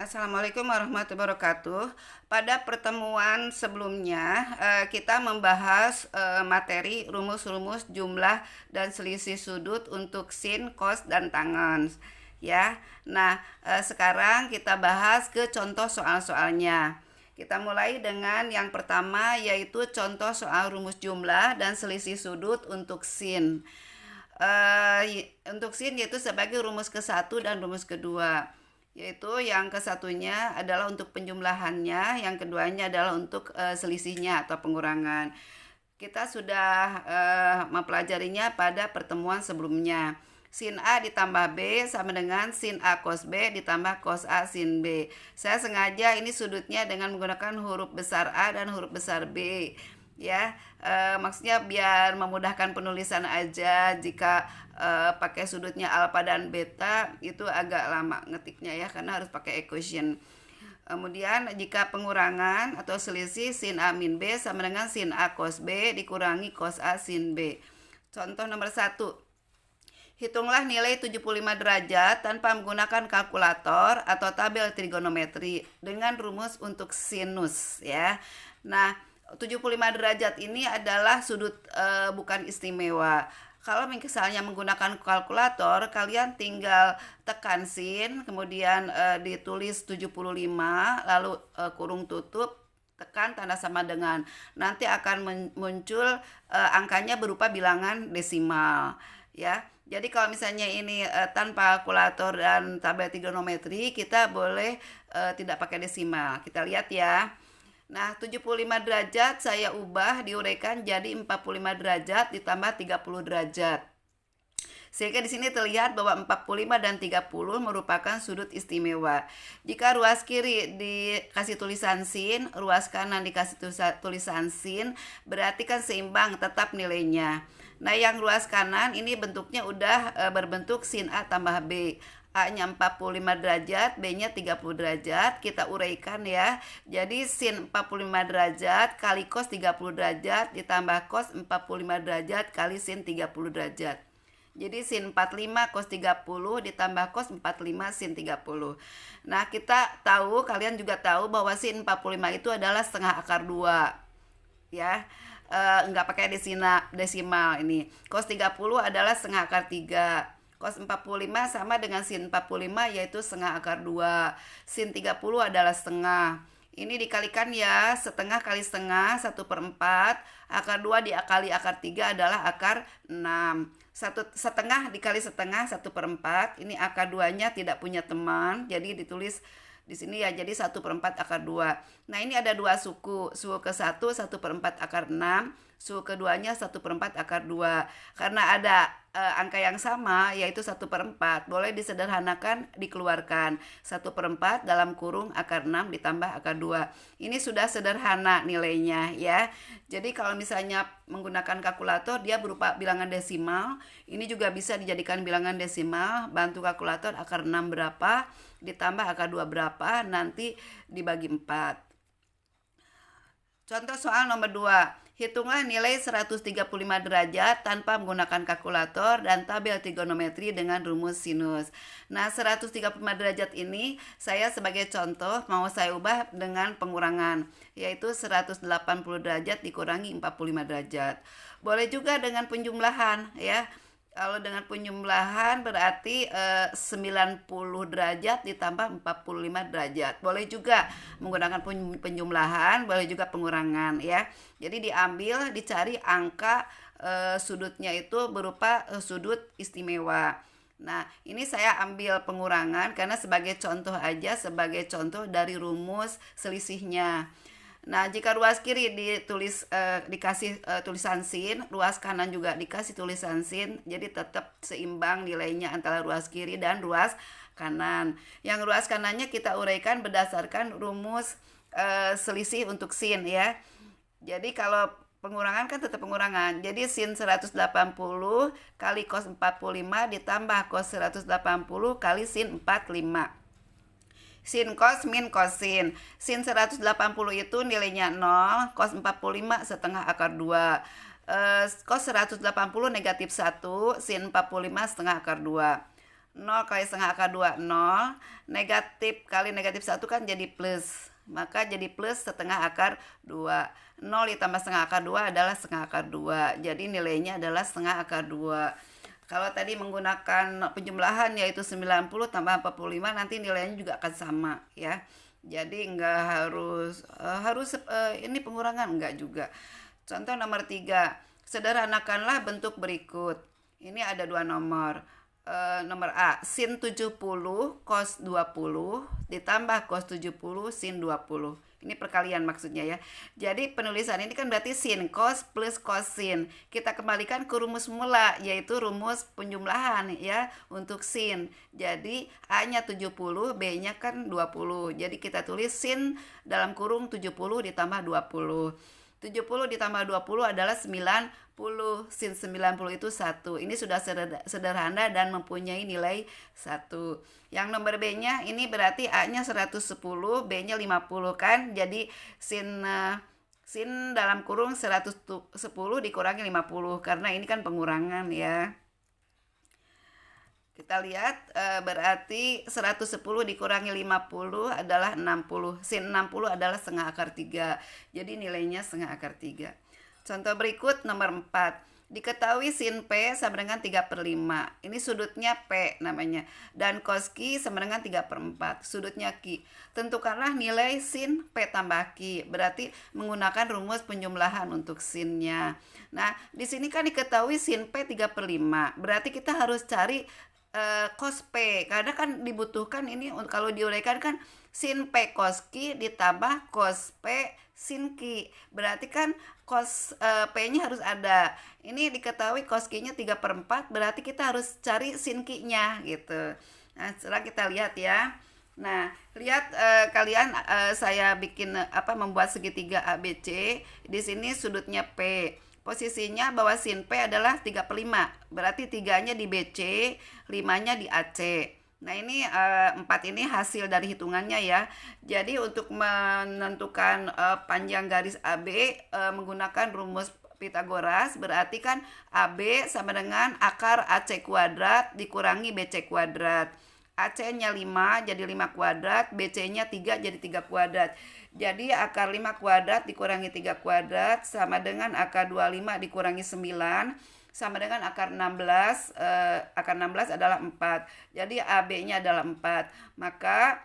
Assalamualaikum warahmatullahi wabarakatuh. Pada pertemuan sebelumnya, kita membahas materi rumus-rumus jumlah dan selisih sudut untuk sin, cos, dan tangen. Ya, nah sekarang kita bahas ke contoh soal-soalnya. Kita mulai dengan yang pertama, yaitu contoh soal rumus jumlah dan selisih sudut untuk sin. Untuk sin yaitu sebagai rumus ke-1 dan rumus kedua, yaitu yang kesatunya adalah untuk penjumlahannya, yang keduanya adalah untuk selisihnya atau pengurangan. Kita sudah mempelajarinya pada pertemuan sebelumnya. Sin A ditambah B sama dengan sin A cos B ditambah cos A sin B. Saya sengaja ini sudutnya dengan menggunakan huruf besar A dan huruf besar B, ya. Maksudnya biar memudahkan penulisan aja. Jika pakai sudutnya alfa dan beta itu agak lama ngetiknya ya, karena harus pakai equation. Kemudian jika pengurangan atau selisih, sin A min B sama dengan sin A cos B dikurangi cos A sin B. Contoh nomor 1. Hitunglah nilai 75 derajat tanpa menggunakan kalkulator atau tabel trigonometri dengan rumus untuk sinus, ya. Nah, 75 derajat ini adalah sudut bukan istimewa. Kalau misalnya menggunakan kalkulator, kalian tinggal tekan sin, kemudian ditulis 75, lalu kurung tutup, tekan tanda sama dengan. Nanti akan muncul angkanya berupa bilangan desimal, ya. Jadi kalau misalnya ini tanpa kalkulator dan tabel trigonometri, kita boleh tidak pakai desimal. Kita lihat ya. Nah, 75 derajat saya ubah diuraikan jadi 45 derajat ditambah 30 derajat. Sehingga di sini terlihat bahwa 45 dan 30 merupakan sudut istimewa. Jika ruas kiri dikasih tulisan sin, ruas kanan dikasih tulisan sin, berarti kan seimbang tetap nilainya. Nah, yang ruas kanan ini bentuknya udah berbentuk sin A tambah B. A-nya 45 derajat, B-nya 30 derajat. Kita uraikan ya. Jadi sin 45 derajat kali cos 30 derajat ditambah cos 45 derajat kali sin 30 derajat. Jadi sin 45 cos 30 ditambah cos 45 sin 30. Nah, kita tahu, kalian juga tahu bahwa sin 45 itu adalah setengah akar 2. Ya. Enggak pakai desimal ini. Cos 30 adalah setengah akar 3. Cos 45 sama dengan sin 45 yaitu setengah akar 2. Sin 30 adalah setengah. Ini dikalikan ya, setengah kali setengah 1/4. Akar 2 dikali akar 3 adalah akar 6. Setengah dikali setengah 1/4. Ini akar 2-nya tidak punya teman, jadi ditulis di sini ya, jadi 1/4 akar 2. Nah, ini ada dua suku. Suku ke-1 1/4 akar 6, suku keduanya 1/4 akar 2. Karena ada angka yang sama yaitu 1/4, boleh disederhanakan, dikeluarkan. 1/4 dalam kurung akar 6 ditambah akar 2. Ini sudah sederhana nilainya ya. Jadi kalau misalnya menggunakan kalkulator dia berupa bilangan desimal. Ini juga bisa dijadikan bilangan desimal. Bantu kalkulator akar 6 berapa ditambah akar 2 berapa, nanti dibagi 4. Contoh soal nomor 2. Hitunglah nilai 135 derajat tanpa menggunakan kalkulator dan tabel trigonometri dengan rumus sinus. Nah, 135 derajat ini saya sebagai contoh mau saya ubah dengan pengurangan, yaitu 180 derajat dikurangi 45 derajat. Boleh juga dengan penjumlahan ya. Kalau dengan penjumlahan berarti 90 derajat ditambah 45 derajat. Boleh juga menggunakan penjumlahan, boleh juga pengurangan ya. Jadi diambil, dicari angka sudutnya itu berupa sudut istimewa. Nah, ini saya ambil pengurangan karena sebagai contoh aja, sebagai contoh dari rumus selisihnya. Nah, jika ruas kiri dikasih tulisan sin, ruas kanan juga dikasih tulisan sin, jadi tetap seimbang nilainya antara ruas kiri dan ruas kanan. Yang ruas kanannya kita uraikan berdasarkan rumus selisih untuk sin ya. Jadi kalau pengurangan kan tetap pengurangan. Jadi sin 180 kali cos 45 ditambah cos 180 kali sin 45. Sin cos min cosin. Sin 180 itu nilainya 0, cos 45 setengah akar 2. Cos 180 negatif 1, sin 45 setengah akar 2. 0 kali setengah akar 2, 0. Negatif kali negatif 1 kan jadi plus. Maka jadi plus setengah akar 2. 0 ditambah setengah akar 2 adalah setengah akar 2. Jadi nilainya adalah setengah akar 2. Kalau tadi menggunakan penjumlahan yaitu 90 tambah 45, nanti nilainya juga akan sama ya. Jadi enggak harus ini pengurangan, enggak juga. Contoh nomor 3. Sederhanakanlah bentuk berikut. Ini ada dua nomor. Nomor A, sin 70 cos 20 ditambah cos 70 sin 20. Ini perkalian maksudnya ya. Jadi penulisan ini kan berarti sin cos plus cosin. Kita kembalikan ke rumus mula, yaitu rumus penjumlahan ya untuk sin. Jadi A-nya 70, B-nya kan 20. Jadi kita tulis sin dalam kurung 70 ditambah 20. 70 ditambah 20 adalah 90. Sin 90 itu 1. Ini sudah sederhana dan mempunyai nilai 1. Yang nomor B-nya ini berarti A-nya 110, B-nya 50 kan. Jadi sin dalam kurung 110 dikurangi 50 karena ini kan pengurangan ya. Kita lihat berarti 110 dikurangi 50 adalah 60. Sin 60 adalah setengah akar 3. Jadi nilainya setengah akar 3. Contoh berikut nomor 4. Diketahui sin P sama dengan 3/5. Ini sudutnya P namanya. Dan cos Q sama dengan 3/4. Sudutnya Q. Tentukanlah nilai sin P tambah Q. Berarti menggunakan rumus penjumlahan untuk sinnya. Nah, di sini kan diketahui sin P 3/5. Berarti kita harus cari cos P, karena kan dibutuhkan ini kalau diuraikan kan sin P cos Q ditambah cos P sin Q. Berarti kan cos P-nya harus ada. Ini diketahui cos Q-nya 3/4, berarti kita harus cari sin Q-nya gitu. Nah, sekarang kita lihat ya. Nah, lihat kalian saya bikin membuat segitiga ABC. Di sini sudutnya P. Posisinya bahwa sin P adalah 3/5. Berarti 3-nya di BC, 5-nya di AC. Nah, ini 4 ini hasil dari hitungannya ya. Jadi untuk menentukan panjang garis AB menggunakan rumus Pitagoras, berarti kan AB sama dengan akar AC kuadrat dikurangi BC kuadrat. AC-nya 5 jadi 5 kuadrat, BC-nya 3 jadi 3 kuadrat. Jadi akar 5 kuadrat dikurangi 3 kuadrat sama dengan akar 25 dikurangi 9 sama dengan akar 16. Akar 16 adalah 4. Jadi AB-nya adalah 4. Maka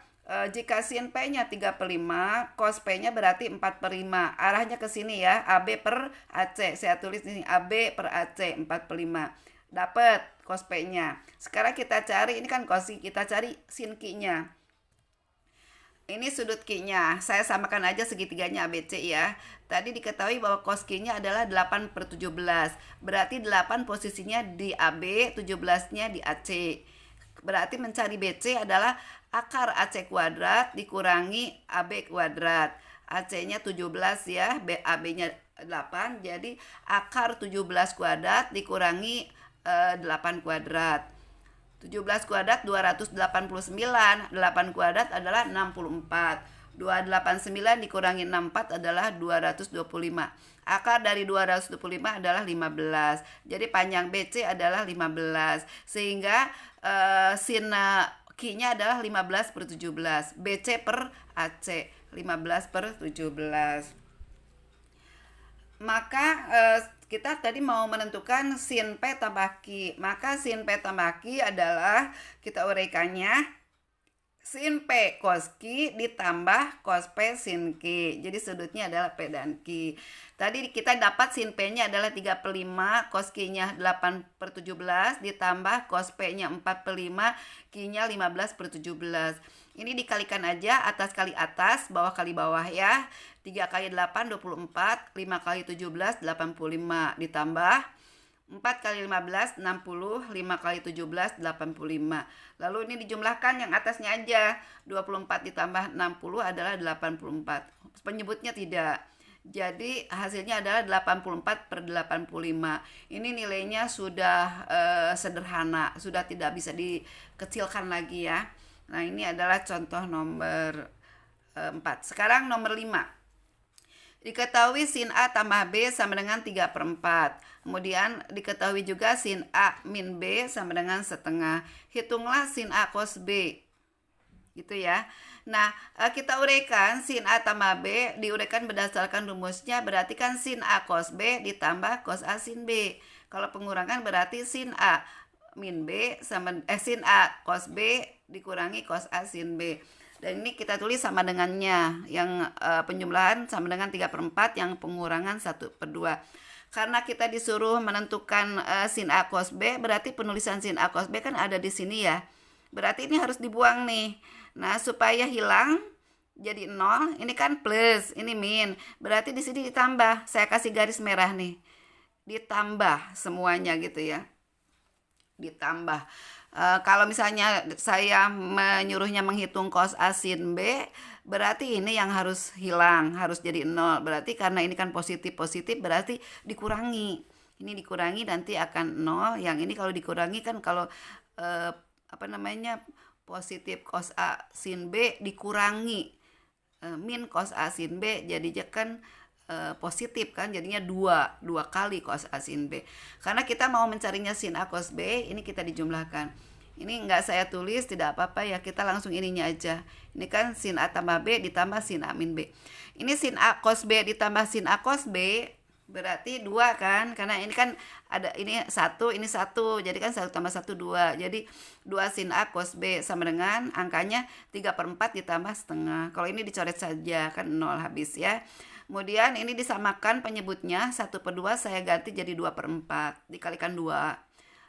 jika sin P-nya 3/5, cos P-nya berarti 4/5. Arahnya ke sini ya, AB per AC. Saya tulis di sini AB per AC 4/5. Dapat cos P-nya. Sekarang kita cari, ini kan cos, kita cari sin Q-nya. Ini sudut Q-nya. Saya samakan aja segitiganya ABC ya. Tadi diketahui bahwa cos Q-nya adalah 8/17. Berarti 8 posisinya di AB, 17-nya di AC. Berarti mencari BC adalah akar AC kuadrat dikurangi AB kuadrat. AC-nya 17 ya, AB-nya 8. Jadi akar 17 kuadrat dikurangi 8 kuadrat. 17 kuadrat 289, 8 kuadrat adalah 64. 289 dikurangi 64 adalah 225. Akar dari 225 adalah 15. Jadi panjang BC adalah 15. Sehingga sin Q-nya adalah 15/17. BC per AC 15/17. Maka kita tadi mau menentukan sin P tambah Q. Maka sin P tambah Q adalah, kita uraikannya, sin P cos Q ditambah cos P sin Q. Jadi sudutnya adalah P dan Q. Tadi kita dapat sin P-nya adalah 3/5, cos Q-nya 8/17 ditambah cos P-nya 4/5, Q-nya 15/17. Ini dikalikan aja, atas kali atas, bawah kali bawah ya. 3 kali 8 24, 5 kali 17 85, ditambah 4 kali 15 60, 5 kali 17 85. Lalu ini dijumlahkan yang atasnya aja. 24 ditambah 60 adalah 84. Penyebutnya tidak. Jadi hasilnya adalah 84/85. Ini nilainya sudah sederhana, sudah tidak bisa dikecilkan lagi ya. Nah, ini adalah contoh nomor 4. Sekarang nomor 5. Diketahui sin A tambah B sama dengan 3/4. Kemudian diketahui juga sin A min B sama dengan setengah. Hitunglah sin A cos B. Gitu ya. Nah, kita uraikan sin A tambah B diuraikan berdasarkan rumusnya, berarti kan sin A cos B ditambah cos A sin B. Kalau pengurangan berarti sin A min B sama sin A cos B dikurangi cos A sin B. Dan ini kita tulis sama dengannya, yang penjumlahan sama dengan 3/4, yang pengurangan 1/2. Karena kita disuruh menentukan sin A cos B, berarti penulisan sin A cos B kan ada di sini ya. Berarti ini harus dibuang nih. Nah, supaya hilang jadi 0, ini kan plus, ini min. Berarti di sini ditambah. Saya kasih garis merah nih. Ditambah semuanya gitu ya. Ditambah. Kalau misalnya saya menyuruhnya menghitung cos A sin B, berarti ini yang harus hilang, harus jadi 0. Berarti karena ini kan positif berarti dikurangi. Ini dikurangi nanti akan 0. Yang ini kalau dikurangi kan kalau positif cos A sin B dikurangi min cos A sin B, jadinya kan positif kan, jadinya dua kali cos A sin B. Karena kita mau mencarinya sin A cos B, ini kita dijumlahkan. Ini enggak saya tulis, tidak apa-apa ya, kita langsung ininya aja. Ini kan sin A tambah B ditambah sin A min B. Ini sin A cos B ditambah sin A cos B berarti 2 kan, karena ini kan ada ini 1, ini 1, jadi kan 1 tambah 1 2. Jadi 2 sin A cos B sama dengan angkanya 3/4 ditambah setengah. Kalau ini dicoret saja kan 0 habis ya. Kemudian ini disamakan penyebutnya, 1/2 saya ganti jadi 2/4, dikalikan 2.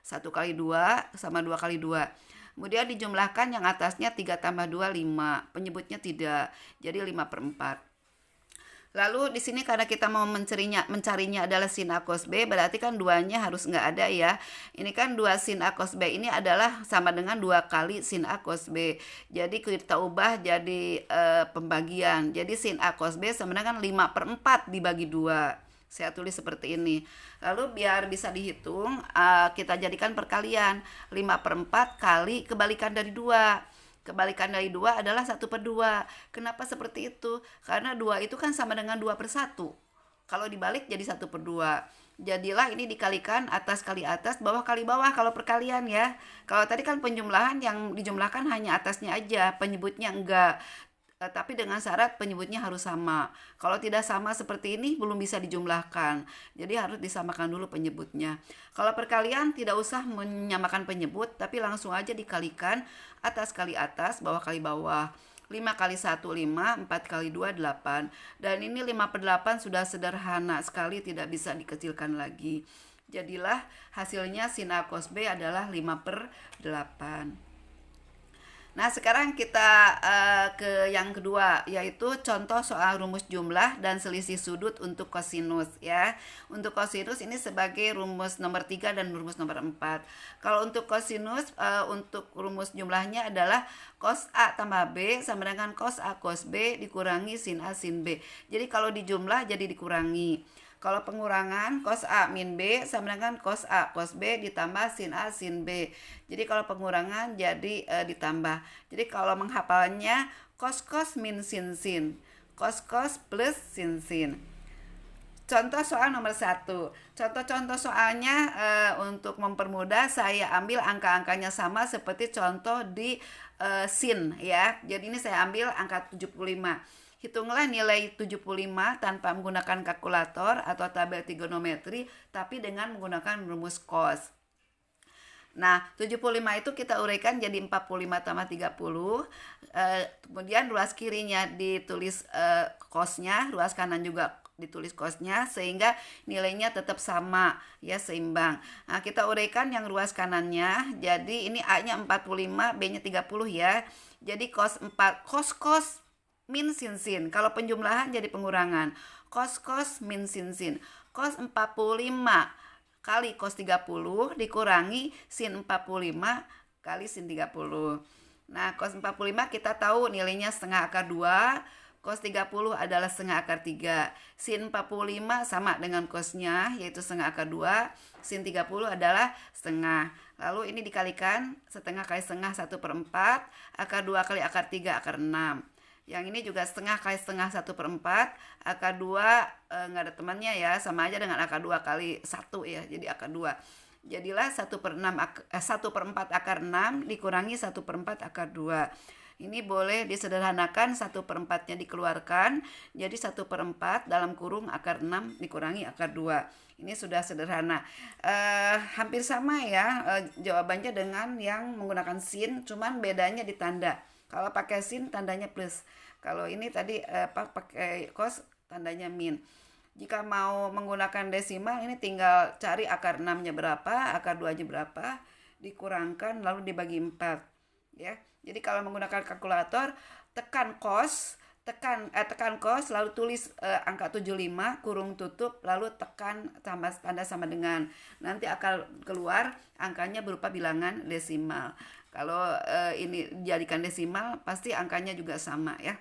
1 kali 2 sama 2 kali 2. Kemudian dijumlahkan yang atasnya 3 tambah 2 5, penyebutnya tidak, jadi 5/4. Lalu di sini karena kita mau mencarinya adalah sin A cos B, berarti kan 2-nya harus nggak ada ya. Ini kan 2 sin A cos B ini adalah sama dengan 2 kali sin A cos B. Jadi kita ubah jadi pembagian. Jadi sin A cos B sama dengan 5/4 dibagi 2. Saya tulis seperti ini. Lalu biar bisa dihitung, kita jadikan perkalian. 5/4 kali kebalikan dari 2. Kebalikan dari 2 adalah 1/2. Kenapa seperti itu? Karena 2 itu kan sama dengan 2/1. Kalau dibalik jadi 1/2. Jadilah ini dikalikan atas kali atas, bawah kali bawah kalau perkalian ya. Kalau tadi kan penjumlahan, yang dijumlahkan hanya atasnya aja, penyebutnya enggak. Tapi dengan syarat penyebutnya harus sama. Kalau tidak sama seperti ini belum bisa dijumlahkan. Jadi harus disamakan dulu penyebutnya. Kalau perkalian tidak usah menyamakan penyebut, tapi langsung aja dikalikan atas kali atas, bawah kali bawah. 5 kali 1 5, 4 kali 2 8. Dan ini 5/8 sudah sederhana sekali, tidak bisa dikecilkan lagi. Jadilah hasilnya sin A cos B adalah 5/8. Nah, sekarang kita ke yang kedua, yaitu contoh soal rumus jumlah dan selisih sudut untuk kosinus ya. Untuk kosinus ini sebagai rumus nomor 3 dan rumus nomor 4. Kalau untuk kosinus, untuk rumus jumlahnya adalah cos A tambah B sama dengan cos A cos B dikurangi sin A sin B. Jadi kalau dijumlah jadi dikurangi. Kalau pengurangan, cos A min B sama dengan cos A cos B ditambah sin A sin B. Jadi kalau pengurangan jadi ditambah. Jadi kalau menghafalnya cos min sin sin. Cos plus sin sin. Contoh soal nomor 1. Contoh-contoh soalnya untuk mempermudah saya ambil angka-angkanya sama seperti contoh di sin ya. Jadi ini saya ambil angka 75. Hitunglah nilai 75 tanpa menggunakan kalkulator atau tabel trigonometri, tapi dengan menggunakan rumus cos. Nah, 75 itu kita uraikan jadi 45 tambah 30. Kemudian ruas kirinya ditulis cosnya, ruas kanan juga ditulis cosnya, sehingga nilainya tetap sama ya, seimbang. Nah, kita uraikan yang ruas kanannya, jadi ini A-nya 45, B-nya 30 ya. Jadi cos min sin sin. Kalau penjumlahan jadi pengurangan. Cos min sin sin. Cos 45 kali cos 30 dikurangi sin 45 kali sin 30. Nah, cos 45 kita tahu nilainya setengah akar 2. Cos 30 adalah setengah akar 3. Sin 45 sama dengan cosnya, yaitu setengah akar 2. Sin 30 adalah setengah. Lalu ini dikalikan setengah kali setengah 1/4. Akar 2 kali akar 3 akar 6. Yang ini juga setengah kali setengah 1/4. Akar 2 nggak ada temannya ya, sama aja dengan akar 2 kali 1 ya, jadi akar 2. Jadilah 1/4 akar 6 dikurangi 1/4 akar 2. Ini boleh disederhanakan, 1/4-nya dikeluarkan, jadi 1/4 dalam kurung akar 6 dikurangi akar 2. Ini sudah sederhana. Hampir sama ya jawabannya dengan yang menggunakan sin, cuman bedanya di tanda. Kalau pakai sin tandanya plus. Kalau ini tadi pakai cos tandanya min. Jika mau menggunakan desimal, ini tinggal cari akar 6-nya berapa, akar 2-nya berapa, dikurangkan lalu dibagi 4 ya. Jadi kalau menggunakan kalkulator, tekan cos lalu tulis angka 75 kurung tutup lalu tekan tanda sama dengan, nanti akan keluar angkanya berupa bilangan desimal. Kalau ini dijadikan desimal pasti angkanya juga sama ya.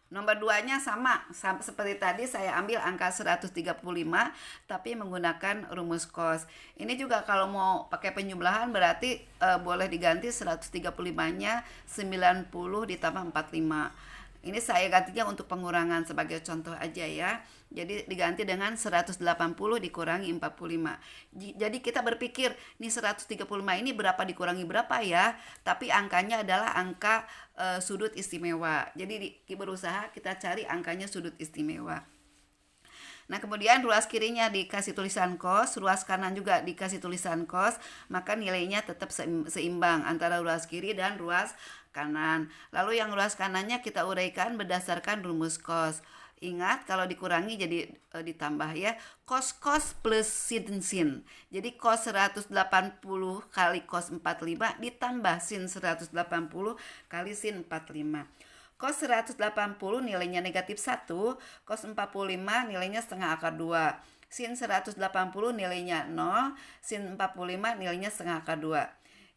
Nomor 2-nya sama seperti tadi, saya ambil angka 135 tapi menggunakan rumus cos. Ini juga kalau mau pakai penjumlahan berarti boleh diganti 135-nya 90 ditambah 45. Ini saya gantinya untuk pengurangan sebagai contoh aja ya. Jadi diganti dengan 180 dikurangi 45. Jadi kita berpikir, ini 135 ini berapa dikurangi berapa ya? Tapi angkanya adalah angka sudut istimewa. Jadi berusaha kita cari angkanya sudut istimewa. Nah kemudian ruas kirinya dikasih tulisan cos, ruas kanan juga dikasih tulisan cos, maka nilainya tetap seimbang antara ruas kiri dan ruas kanan. Lalu yang ruas kanannya kita uraikan berdasarkan rumus cos. Ingat kalau dikurangi jadi ditambah ya, cos plus sin. Jadi cos 180 kali cos 45 ditambah sin 180 kali sin 45. Cos 180 nilainya negatif 1, cos 45 nilainya setengah akar 2. Sin 180 nilainya 0, sin 45 nilainya setengah akar 2.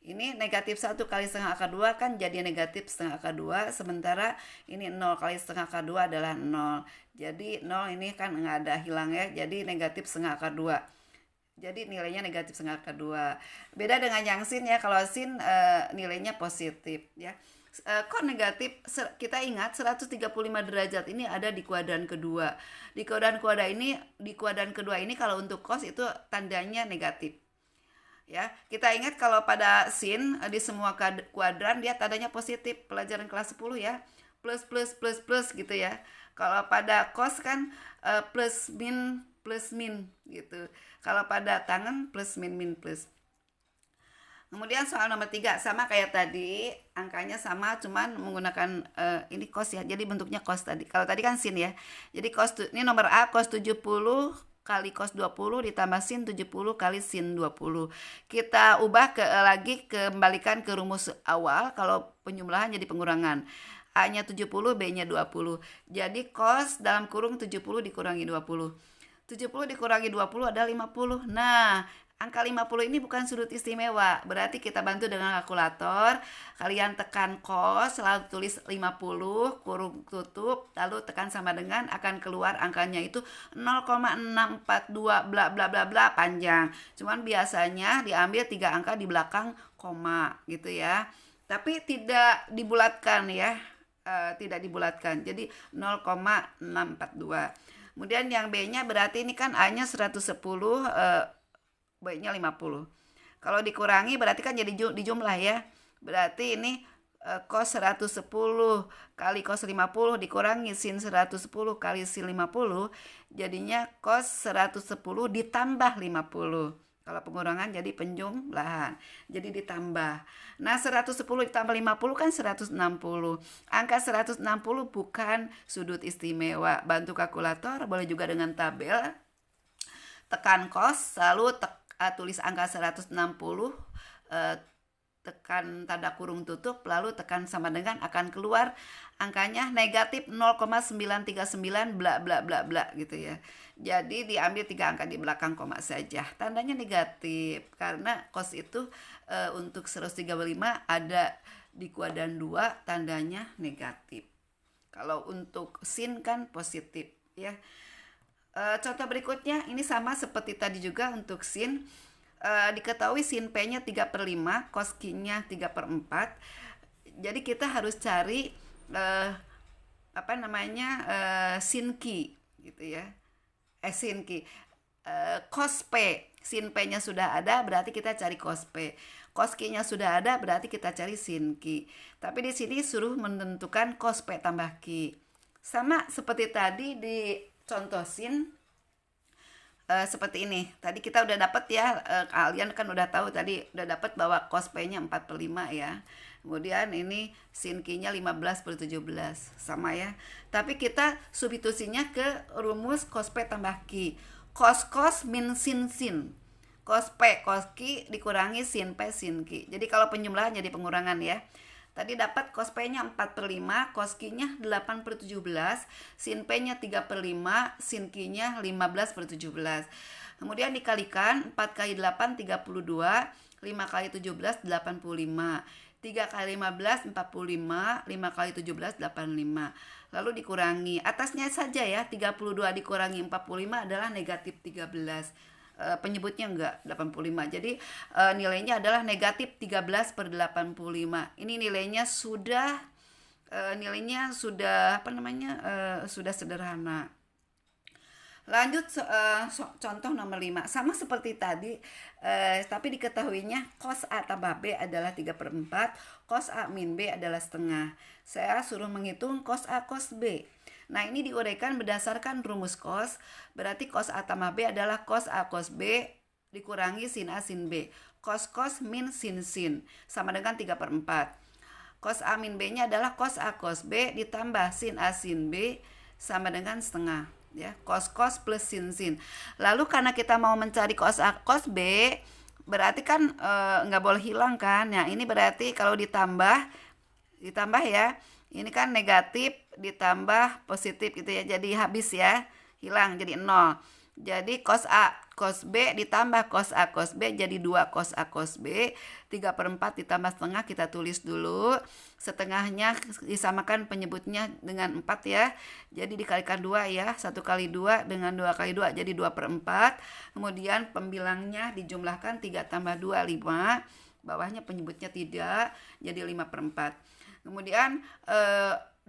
Ini negatif 1 kali setengah akar 2 kan jadi negatif setengah akar 2, sementara ini 0 kali setengah akar 2 adalah 0. Jadi 0 ini kan nggak ada hilang ya, jadi negatif setengah akar 2. Jadi nilainya negatif setengah akar 2. Beda dengan yang sin ya, kalau sin nilainya positif ya. Kok negatif? Kita ingat 135 derajat ini ada di kuadran kedua. Di kuadran kedua ini kalau untuk cos itu tandanya negatif. Ya, kita ingat kalau pada sin di semua kuadran dia tandanya positif, pelajaran kelas 10 ya. Plus gitu ya. Kalau pada cos kan plus min gitu. Kalau pada tangen plus min plus. Kemudian soal nomor 3 sama kayak tadi, angkanya sama cuman menggunakan ini cos ya. Jadi bentuknya cos tadi. Kalau tadi kan sin ya. Jadi ini nomor A, cos 70 kali cos 20 ditambah sin 70 kali sin 20. Kita ubah lagi kembalikan ke rumus awal, kalau penjumlahan jadi pengurangan. A-nya 70, B-nya 20. Jadi cos dalam kurung 70 dikurangi 20. 70 dikurangi 20 adalah 50. Nah, angka 50 ini bukan sudut istimewa, berarti kita bantu dengan kalkulator. Kalian tekan cos, lalu tulis 50, kurung tutup, lalu tekan sama dengan, akan keluar angkanya itu 0,642 bla bla bla bla, panjang. Cuman biasanya diambil 3 angka di belakang koma gitu ya. Tapi tidak dibulatkan ya, tidak dibulatkan. Jadi 0,642. Kemudian yang B-nya berarti ini kan A-nya 110, B-nya 50. Kalau dikurangi berarti kan jadi dijumlah ya. Berarti ini cos 110 kali cos 50 dikurangi sin 110 kali sin 50. Jadinya cos 110 ditambah 50. Kalau pengurangan jadi penjumlahan. Jadi ditambah. Nah 110 ditambah 50 kan 160. Angka 160 bukan sudut istimewa. Bantu kalkulator, boleh juga dengan tabel. Tekan cos, lalu tulis angka 160, tekan tanda kurung tutup, lalu tekan sama dengan, akan keluar angkanya negatif 0,939 bla bla bla bla gitu ya. Jadi diambil 3 angka di belakang koma saja, tandanya negatif karena cos itu untuk 135 ada di kuadran 2, tandanya negatif. Kalau untuk sin kan positif ya. Contoh berikutnya ini sama seperti tadi juga untuk sin. Diketahui sin P-nya 3/5, cos Q-nya 3/4. Jadi kita harus cari apa namanya, sinki gitu ya. Sinki. Cos P, sin P-nya sudah ada berarti kita cari cos P. Cos Q-nya sudah ada berarti kita cari sin Q. Tapi di sini suruh menentukan cos P tambah Q. Sama seperti tadi di contoh sin, seperti ini. Tadi kita udah dapat ya, kalian kan udah tahu tadi udah dapat bahwa cos P-nya 4/5 ya. Kemudian ini sin Q-nya 15/17. Sama ya. Tapi kita substitusinya ke rumus cos P tambah Q. Cos min sin. Cos P cos Q dikurangi sin P sin Q. Jadi kalau penjumlahan jadi pengurangan ya. Tadi dapat cos P-nya 4/5, cos Q-nya 8/17, sin P-nya 3/5, sin Q-nya 15/17. Kemudian dikalikan 4 kali 8 32, 5 kali 17 85. 3 kali 15 45, 5 kali 17 85. Lalu dikurangi, atasnya saja ya, 32 dikurangi 45 adalah negatif 13. Penyebutnya enggak 85. Jadi nilainya adalah negatif 13/85. Ini nilainya sudah sudah sederhana. Lanjut contoh nomor 5. Sama seperti tadi, tapi diketahuinya cos A tambah B adalah 3/4, cos A min B adalah setengah. Saya suruh menghitung cos A cos B. Nah, ini diuraikan berdasarkan rumus cos. Berarti cos A tambah B adalah cos A cos B dikurangi sin A sin B. Cos min sin sama dengan 3/4. Cos A min B-nya adalah cos A cos B ditambah sin A sin B sama dengan setengah. Ya, cos plus sin. Lalu karena kita mau mencari cos A cos B, berarti kan nggak boleh hilang kan. Nah, ini berarti kalau ditambah ya, ini kan negatif ditambah positif gitu ya, jadi habis ya, hilang jadi 0. Jadi cos A cos B ditambah cos A cos B jadi 2 cos A cos B. 3/4 ditambah setengah kita tulis dulu. Setengahnya disamakan penyebutnya dengan 4 ya. Jadi dikalikan 2 ya. 1 kali 2 dengan 2 kali 2 jadi 2/4. Kemudian pembilangnya dijumlahkan 3 tambah 2 5. Bawahnya penyebutnya tidak, jadi 5/4. Kemudian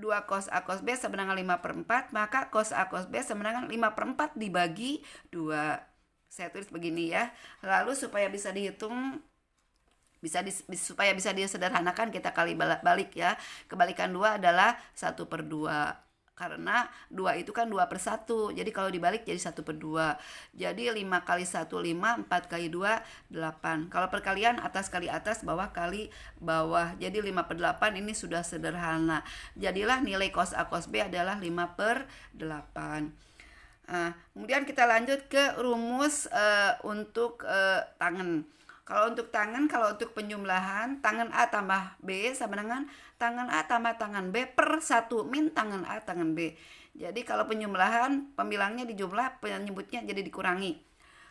2 cos A cos B sama dengan 5/4, maka cos A cos B sama dengan 5/4 dibagi 2. Saya tulis begini ya. Lalu supaya bisa dihitung, supaya bisa disederhanakan, kita kali balik ya. Kebalikan 2 adalah 1/2. Karena 2 itu kan 2/1. Jadi kalau dibalik jadi 1/2. Jadi 5 kali 1 5, 4 kali 2 8. Kalau perkalian atas kali atas, bawah kali bawah. Jadi 5/8 ini sudah sederhana. Jadilah nilai cos A cos B adalah 5/8. Kemudian kita lanjut ke rumus untuk tangen. Kalau untuk tangen, kalau untuk penjumlahan, tangen A tambah B sama dengan tangen A tambah tangen B per 1 min tangen A tangen B. Jadi kalau penjumlahan, pembilangnya dijumlah, penyebutnya jadi dikurangi.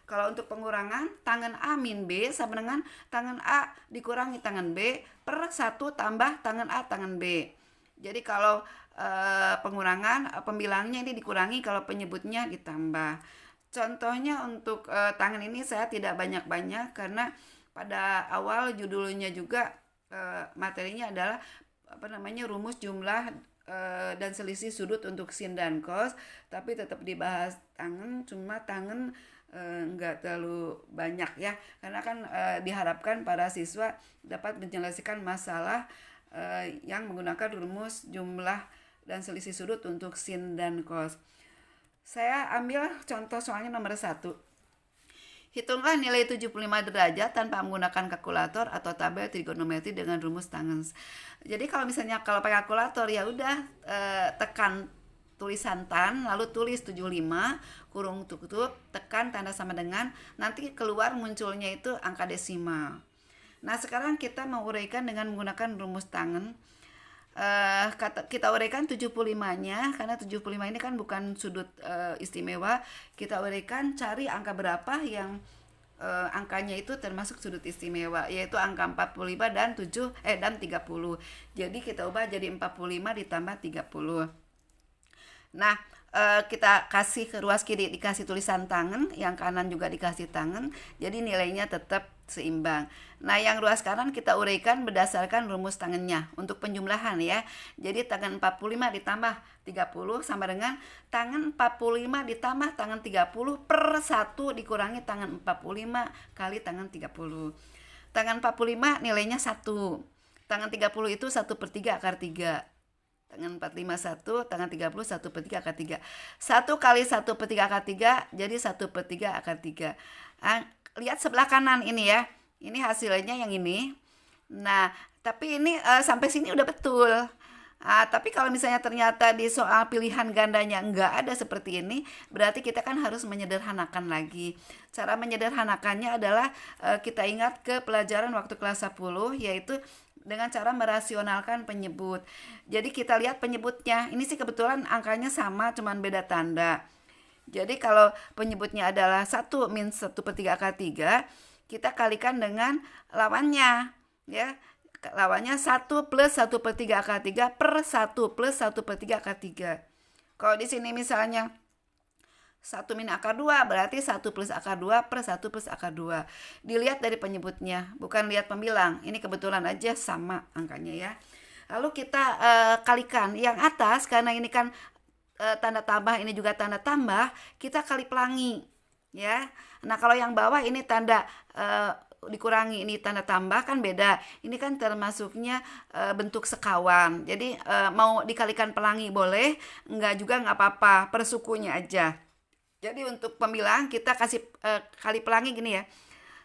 Kalau untuk pengurangan, tangen A min B sama dengan tangen A dikurangi tangen B per 1 tambah tangen A tangen B. Jadi kalau pengurangan, pembilangnya ini dikurangi, kalau penyebutnya ditambah. Contohnya untuk tangen ini saya tidak banyak-banyak karena pada awal judulnya juga materinya adalah rumus jumlah dan selisih sudut untuk sin dan cos, tapi tetap dibahas tangen, cuma tangen nggak terlalu banyak ya, karena kan diharapkan para siswa dapat menyelesaikan masalah yang menggunakan rumus jumlah dan selisih sudut untuk sin dan cos. Saya ambil contoh soalnya nomor 1. Hitunglah nilai 75 derajat tanpa menggunakan kalkulator atau tabel trigonometri dengan rumus tangen. Jadi kalau misalnya kalau pakai kalkulator ya udah tekan tulisan tan, lalu tulis 75 kurung tutup, tekan tanda sama dengan, nanti keluar munculnya itu angka desimal. Nah, sekarang kita mau uraikan dengan menggunakan rumus tangen. Kita uraikan 75-nya, karena 75 ini kan bukan sudut istimewa. Kita uraikan cari angka berapa yang angkanya itu termasuk sudut istimewa, yaitu angka 45 dan 30. Jadi kita ubah jadi 45 ditambah 30. Nah, kita kasih ke ruas kiri dikasih tulisan tangan, yang kanan juga dikasih tangan, jadi nilainya tetap seimbang. Nah, yang ruas kanan kita uraikan berdasarkan rumus tangannya untuk penjumlahan ya. Jadi tangan 45 ditambah 30 sama dengan tangan 45 ditambah tangan 30 per 1 dikurangi tangan 45 kali tangan 30. Tangan 45 nilainya 1. Tangan 30 itu 1/3 akar 3. Tangan 45 1, tangan 30 1/3 akar 3. 1 kali 1/3 akar 3 jadi 1/3 akar 3. Lihat sebelah kanan ini ya. Ini hasilnya yang ini. Nah, tapi ini sampai sini udah betul. Tapi kalau misalnya ternyata di soal pilihan gandanya nggak ada seperti ini, berarti kita kan harus menyederhanakan lagi. Cara menyederhanakannya adalah kita ingat ke pelajaran waktu kelas 10, yaitu dengan cara merasionalkan penyebut. Jadi kita lihat penyebutnya. Ini sih kebetulan angkanya sama, cuman beda tanda. Jadi kalau penyebutnya adalah 1 min 1/3 akar 3, kita kalikan dengan lawannya ya. Lawannya 1 plus 1/3 akar 3 per 1 plus 1/3 akar 3. Kalau di sini misalnya 1 min akar 2 berarti 1 plus akar 2 per 1 plus akar 2. Dilihat dari penyebutnya, bukan lihat pembilang. Ini kebetulan aja sama angkanya ya. Lalu kita kalikan yang atas, karena ini kan tanda tambah, ini juga tanda tambah, kita kali pelangi ya. Nah, kalau yang bawah ini tanda dikurangi, ini tanda tambah kan beda. Ini kan termasuknya bentuk sekawan. Jadi mau dikalikan pelangi boleh, enggak juga nggak apa-apa, per sukunya aja. Jadi untuk pembilang kita kasih kali pelangi gini ya.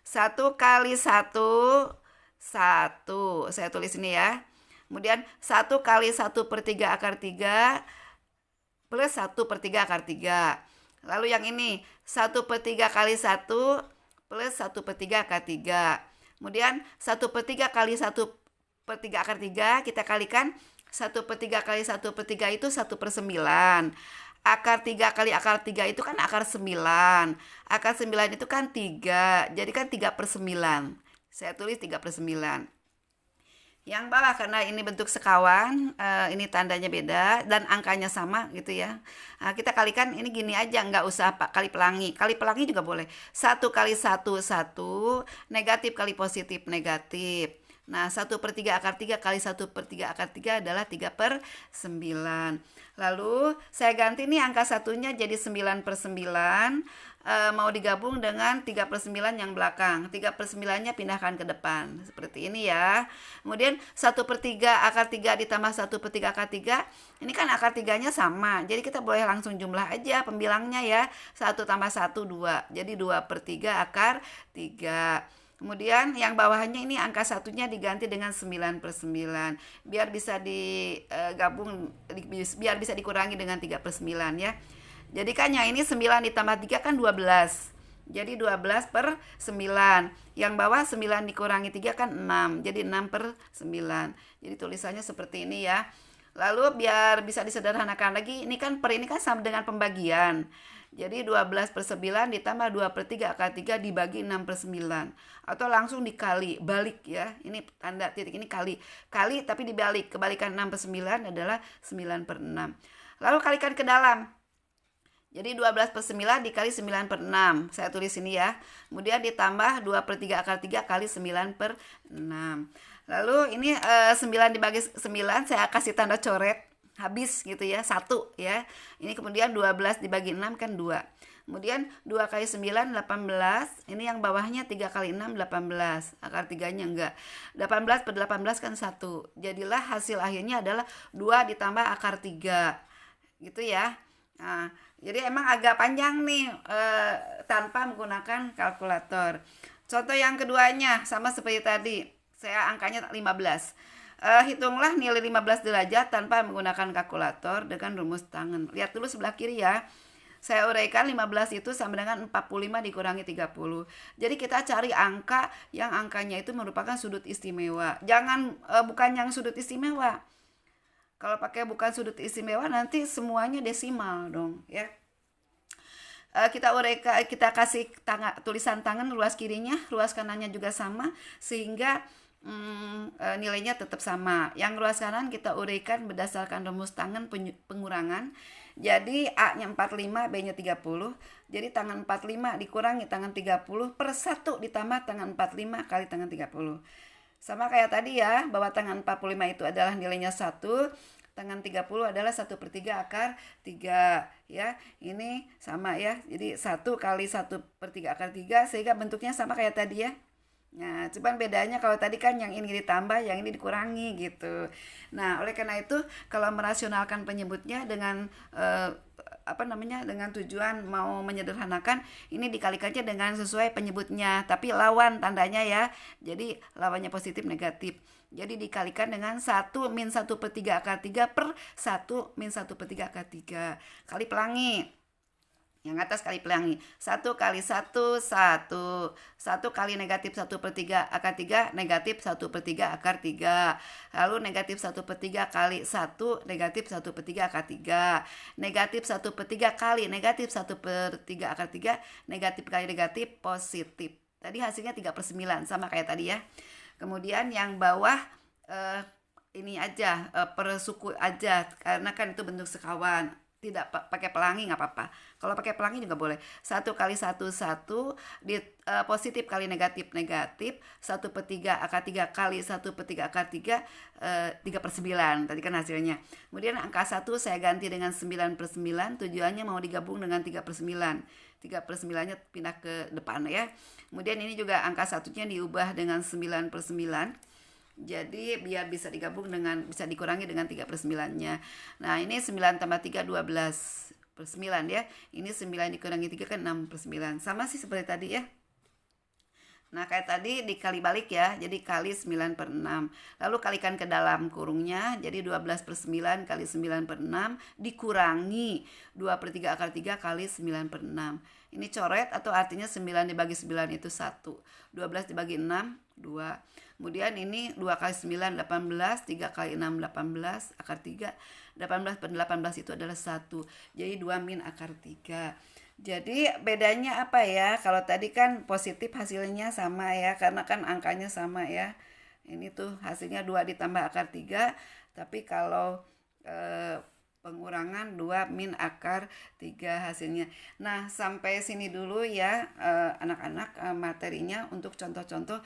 1 kali 1, 1. Saya tulis ini ya. Kemudian 1 kali 1/3 akar 3 plus 1/3 akar 3. Lalu yang ini 1/3 kali 1 plus 1/3 akar 3. Kemudian 1/3 kali 1/3 akar 3 kita kalikan 1/3 kali 1/3 itu 1/9. Akar 3 kali akar 3 itu kan akar 9. Akar 9 itu kan 3. Jadi kan 3/9. Saya tulis 3/9. Yang bawah karena ini bentuk sekawan, ini tandanya beda dan angkanya sama gitu ya. Kita kalikan ini gini aja, nggak usah kali pelangi. Kali pelangi juga boleh. 1 kali 1, 1. Negatif kali positif, negatif. Nah, 1/3 akar 3 kali 1/3 akar 3 adalah 3/9. Lalu saya ganti nih angka satunya jadi 9/9. Mau digabung dengan 3/9 yang belakang. 3/9-nya pindahkan ke depan. Seperti ini ya. Kemudian 1/3 akar 3 ditambah 1/3 akar 3. Ini kan akar 3-nya sama. Jadi kita boleh langsung jumlah aja pembilangnya ya. 1 tambah 1, 2. Jadi 2/3 akar 3. Kemudian yang bawahnya ini angka satunya diganti dengan 9/9. Biar bisa digabung, biar bisa dikurangi dengan 3/9 ya. Jadi kan yang ini 9 ditambah 3 kan 12. Jadi 12/9. Yang bawah 9 dikurangi 3 kan 6. Jadi 6/9. Jadi tulisannya seperti ini ya. Lalu biar bisa disederhanakan lagi, ini kan sama dengan pembagian. Jadi 12/9 ditambah 2/3 akar 3 dibagi 6/9. Atau langsung dikali, balik ya. Ini tanda titik ini kali. Kali tapi dibalik. Kebalikan 6/9 adalah 9/6. Lalu kalikan ke dalam. Jadi 12/9 dikali 9/6. Saya tulis ini ya. Kemudian ditambah 2/3 akar 3 kali 9/6. Lalu ini 9 dibagi 9 saya kasih tanda coret. Habis gitu ya, 1 ya. Ini kemudian 12 dibagi 6 kan 2. Kemudian 2 kali 9, 18. Ini yang bawahnya 3 kali 6, 18. Akar 3-nya enggak. 18/18 kan 1. Jadilah hasil akhirnya adalah 2 ditambah akar 3. Gitu ya. Nah, jadi emang agak panjang nih tanpa menggunakan kalkulator. Contoh yang keduanya sama seperti tadi. Saya angkanya 15. Hitunglah nilai 15 derajat tanpa menggunakan kalkulator dengan rumus tangan. Lihat dulu sebelah kiri ya. Saya uraikan 15 itu sama dengan 45 dikurangi 30. Jadi kita cari angka yang angkanya itu merupakan sudut istimewa. Jangan bukan yang sudut istimewa. Kalau pakai bukan sudut istimewa nanti semuanya desimal dong ya. Kita uraikan, kita kasih tulisan tangan ruas kirinya, ruas kanannya juga sama, sehingga nilainya tetap sama. Yang ruas kanan kita uraikan berdasarkan rumus tangan pengurangan. Jadi A-nya 45, B-nya 30. Jadi tangan 45 dikurangi tangan 30 per 1 ditambah tangan 45 kali tangan 30. Sama kayak tadi ya, bahwa tangan 45 itu adalah nilainya 1, tangan 30 adalah 1/3 akar 3 ya. Ini sama ya. Jadi 1 kali 1/3 akar 3 sehingga bentuknya sama kayak tadi ya. Nah, cuman bedanya kalau tadi kan yang ini ditambah, yang ini dikurangi gitu. Nah, oleh karena itu kalau merasionalkan penyebutnya dengan dengan tujuan mau menyederhanakan, ini dikalikannya dengan sesuai penyebutnya, tapi lawan tandanya ya. Jadi lawannya positif negatif. Jadi dikalikan dengan 1 min 1/3 akar 3 per 1 min 1/3 akar 3 kali pelangi. Yang atas kali pelangi. 1 kali 1, 1. 1 kali negatif 1/3 akar 3, negatif 1/3 akar 3. Lalu negatif 1/3 kali 1, negatif 1/3 akar 3. Negatif 1/3 kali negatif 1/3 akar 3, negatif kali negatif positif. Tadi hasilnya 3/9, sama kayak tadi ya. Kemudian yang bawah ini aja, per suku aja, karena kan itu bentuk sekawan. Tidak pakai pelangi nggak apa-apa. Kalau pakai pelangi juga boleh. 1 kali 1, 1. Positif kali negatif, negatif. 1/3 akar 3 kali 1/3 akar 3, 3/9. Tadi kan hasilnya. Kemudian angka 1 saya ganti dengan 9/9. Tujuannya mau digabung dengan 3/9. 3/9-nya pindah ke depan ya. Kemudian ini juga angka satunya diubah dengan 9/9. Jadi biar bisa digabung bisa dikurangi dengan 3/9-nya. Nah, ini 9 tambah 3 12/9 ya. Ini 9 dikurangi 3 kan 6/9. Sama sih seperti tadi ya. Nah, kayak tadi dikali balik ya. Jadi kali 9/6. Lalu kalikan ke dalam kurungnya. Jadi 12/9 kali 9/6 dikurangi 2/3 akar 3 kali 9/6. Ini coret atau artinya 9 dibagi 9 itu 1. 12 dibagi 6, 2. Kemudian ini 2 kali 9, 18. 3 kali 6, 18. Akar 3. 18 per 18 itu adalah 1. Jadi 2 min akar 3. Jadi bedanya apa ya? Kalau tadi kan positif hasilnya sama ya. Karena kan angkanya sama ya. Ini tuh hasilnya 2 ditambah akar 3. Tapi kalau pengurangan 2 min akar 3 hasilnya. Nah, sampai sini dulu ya anak-anak materinya untuk contoh-contoh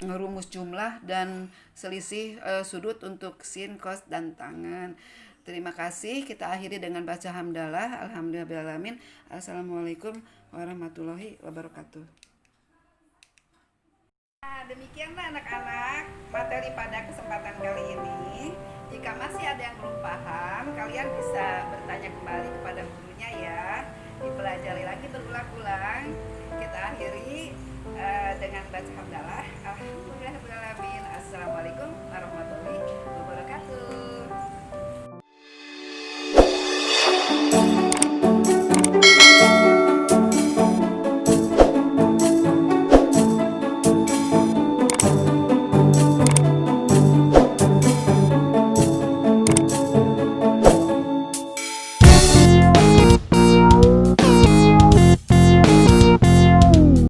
ngerumus jumlah dan selisih sudut untuk sin, cos, dan tangan. Terima kasih. Kita akhiri dengan baca hamdalah. Alhamdulillahirrahmanirrahim. Assalamualaikum warahmatullahi wabarakatuh. Nah, demikianlah anak-anak materi pada kesempatan kali ini. Jika masih ada yang belum paham, kalian bisa bertanya kembali kepada gurunya ya. Dipelajari lagi berulang-ulang. Kita akhiri dengan baca hamdalah. Alhamdulillahirrahmanirrahim.